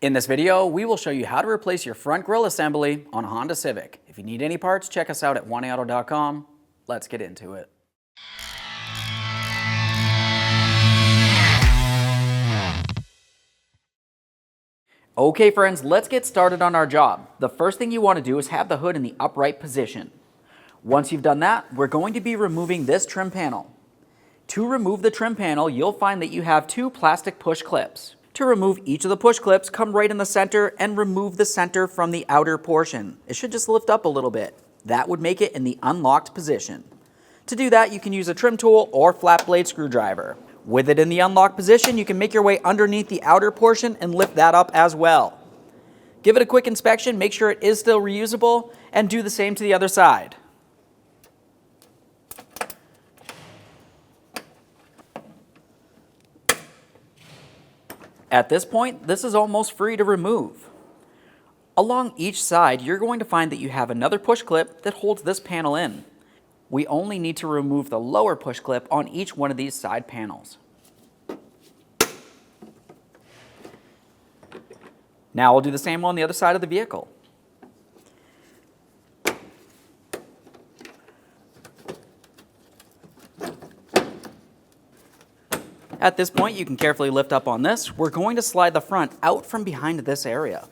In this video, we will show you how to replace your front grille assembly on a Honda Civic. If you need any parts, check us out at oneauto.com. Let's get into it. Okay friends, let's get started on our job. The first thing you want to do is have the hood in the upright position. Once you've done that, we're going to be removing this trim panel. To remove the trim panel, you'll find that you have two plastic push clips. To remove each of the push clips, come right in the center and remove the center from the outer portion. It should just lift up a little bit. That would make it in the unlocked position. To do that, you can use a trim tool or flat blade screwdriver. With it in the unlocked position, you can make your way underneath the outer portion and lift that up as well. Give it a quick inspection, make sure it is still reusable, and do the same to the other side. At this point, this is almost free to remove. Along each side, you're going to find that you have another push clip that holds this panel in. We only need to remove the lower push clip on each one of these side panels. Now we'll do the same on the other side of the vehicle. At this point, you can carefully lift up on this. We're going to slide the front out from behind this area.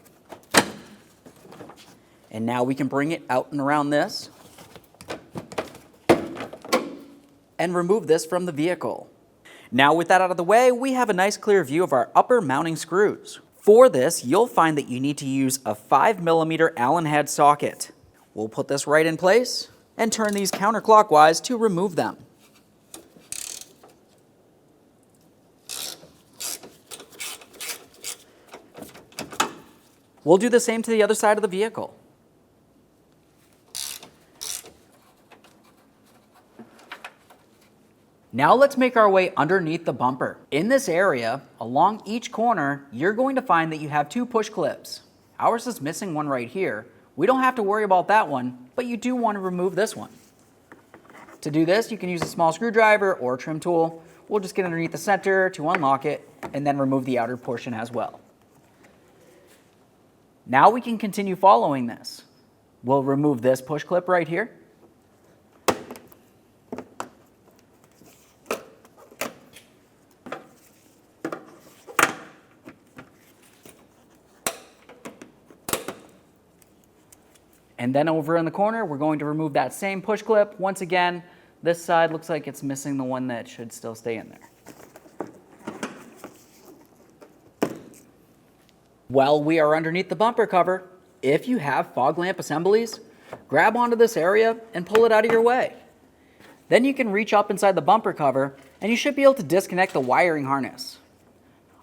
And now we can bring it out and around this and remove this from the vehicle. Now with that out of the way, we have a nice clear view of our upper mounting screws. For this, you'll find that you need to use a 5mm Allen head socket. We'll put this right in place and turn these counterclockwise to remove them. We'll do the same to the other side of the vehicle. Now let's make our way underneath the bumper. In this area, along each corner, you're going to find that you have two push clips. Ours is missing one right here. We don't have to worry about that one, but you do want to remove this one. To do this, you can use a small screwdriver or a trim tool. We'll just get underneath the center to unlock it and then remove the outer portion as well. Now we can continue following this. We'll remove this push clip right here. And then over in the corner, we're going to remove that same push clip. Once again, this side looks like it's missing the one that should still stay in there. While we are underneath the bumper cover, if you have fog lamp assemblies, grab onto this area and pull it out of your way. Then you can reach up inside the bumper cover and you should be able to disconnect the wiring harness.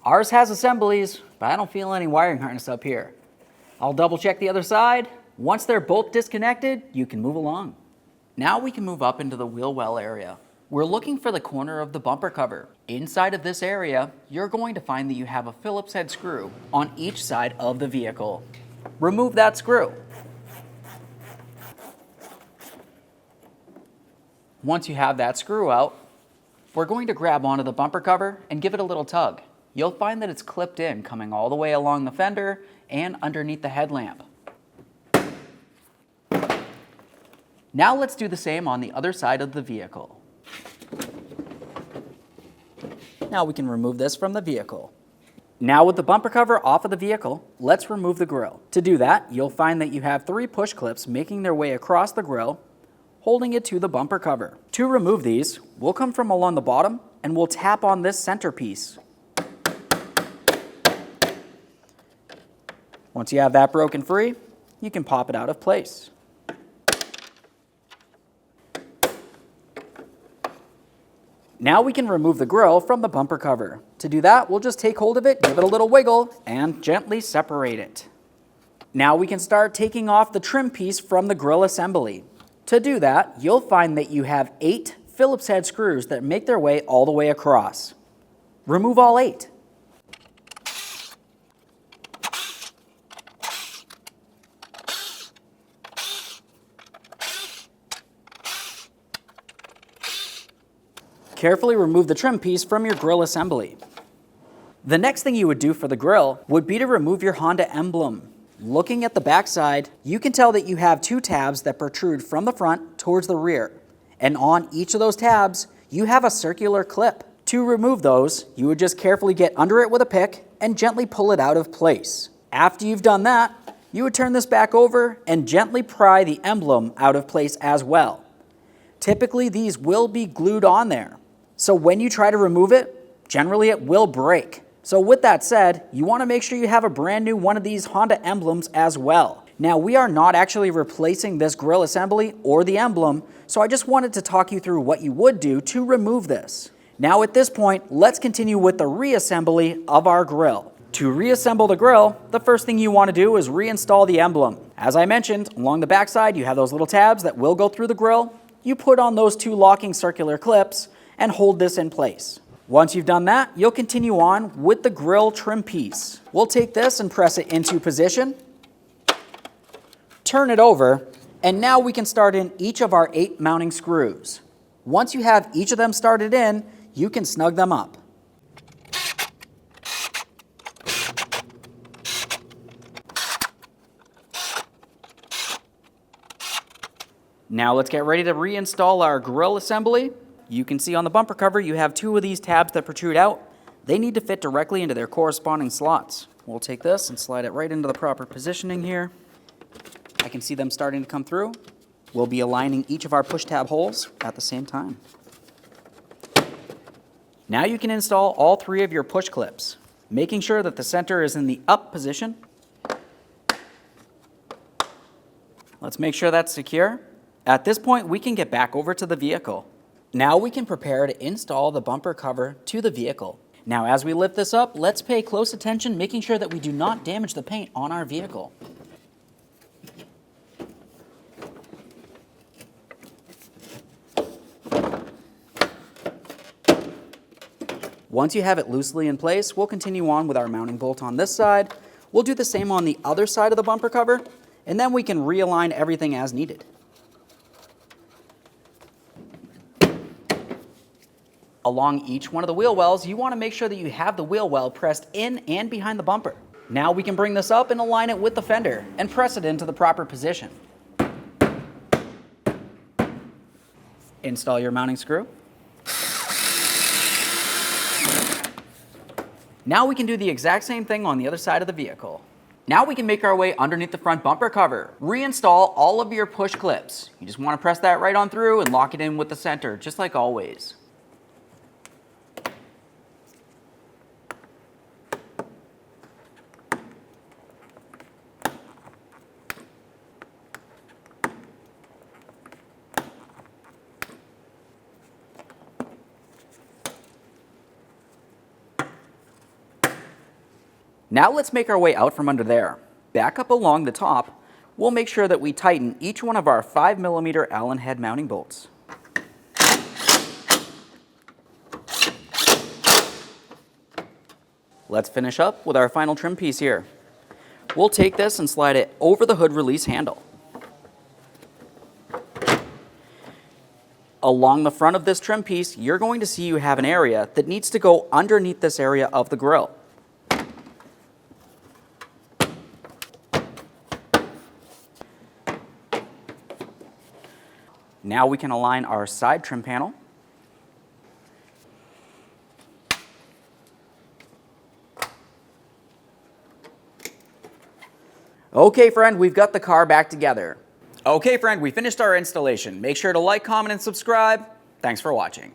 Ours has assemblies, but I don't feel any wiring harness up here. I'll double check the other side. Once they're both disconnected, you can move along. Now we can move up into the wheel well area. We're looking for the corner of the bumper cover. Inside of this area, you're going to find that you have a Phillips head screw on each side of the vehicle. Remove that screw. Once you have that screw out, we're going to grab onto the bumper cover and give it a little tug. You'll find that it's clipped in, coming all the way along the fender and underneath the headlamp. Now let's do the same on the other side of the vehicle. Now we can remove this from the vehicle. Now with the bumper cover off of the vehicle, let's remove the grille. To do that, you'll find that you have three push clips making their way across the grille, holding it to the bumper cover. To remove these, we'll come from along the bottom and we'll tap on this centerpiece. Once you have that broken free, you can pop it out of place. Now we can remove the grille from the bumper cover. To do that, we'll just take hold of it, give it a little wiggle, and gently separate it. Now we can start taking off the trim piece from the grille assembly. To do that, you'll find that you have 8 Phillips head screws that make their way all the way across. Remove all 8. Carefully remove the trim piece from your grille assembly. The next thing you would do for the grille would be to remove your Honda emblem. Looking at the back side, you can tell that you have two tabs that protrude from the front towards the rear. And on each of those tabs, you have a circular clip. To remove those, you would just carefully get under it with a pick and gently pull it out of place. After you've done that, you would turn this back over and gently pry the emblem out of place as well. Typically, these will be glued on there. So when you try to remove it, generally it will break. So with that said, you want to make sure you have a brand new one of these Honda emblems as well. Now, we are not actually replacing this grille assembly or the emblem, so I just wanted to talk you through what you would do to remove this. Now at this point, let's continue with the reassembly of our grille. To reassemble the grille, the first thing you want to do is reinstall the emblem. As I mentioned, along the back side, you have those little tabs that will go through the grille. You put on those two locking circular clips and hold this in place. Once you've done that, you'll continue on with the grille trim piece. We'll take this and press it into position, turn it over, and now we can start in each of our 8 mounting screws. Once you have each of them started in, you can snug them up. Now let's get ready to reinstall our grille assembly. You can see on the bumper cover you have 2 of these tabs that protrude out. They need to fit directly into their corresponding slots. We'll take this and slide it right into the proper positioning here. I can see them starting to come through. We'll be aligning each of our push tab holes at the same time. Now you can install all 3 of your push clips, making sure that the center is in the up position. Let's make sure that's secure. At this point, we can get back over to the vehicle. Now we can prepare to install the bumper cover to the vehicle. Now as we lift this up, let's pay close attention, making sure that we do not damage the paint on our vehicle. Once you have it loosely in place, we'll continue on with our mounting bolt on this side. We'll do the same on the other side of the bumper cover, and then we can realign everything as needed. Along each one of the wheel wells, you want to make sure that you have the wheel well pressed in and behind the bumper. Now we can bring this up and align it with the fender and press it into the proper position. Install your mounting screw. Now we can do the exact same thing on the other side of the vehicle. Now we can make our way underneath the front bumper cover. Reinstall all of your push clips. You just want to press that right on through and lock it in with the center, just like always. Now let's make our way out from under there. Back up along the top, we'll make sure that we tighten each one of our 5mm Allen head mounting bolts. Let's finish up with our final trim piece here. We'll take this and slide it over the hood release handle. Along the front of this trim piece, you're going to see you have an area that needs to go underneath this area of the grille. Now we can align our side trim panel. Okay, friend, we've got the car back together. Okay, friend, we finished our installation. Make sure to like, comment, and subscribe. Thanks for watching.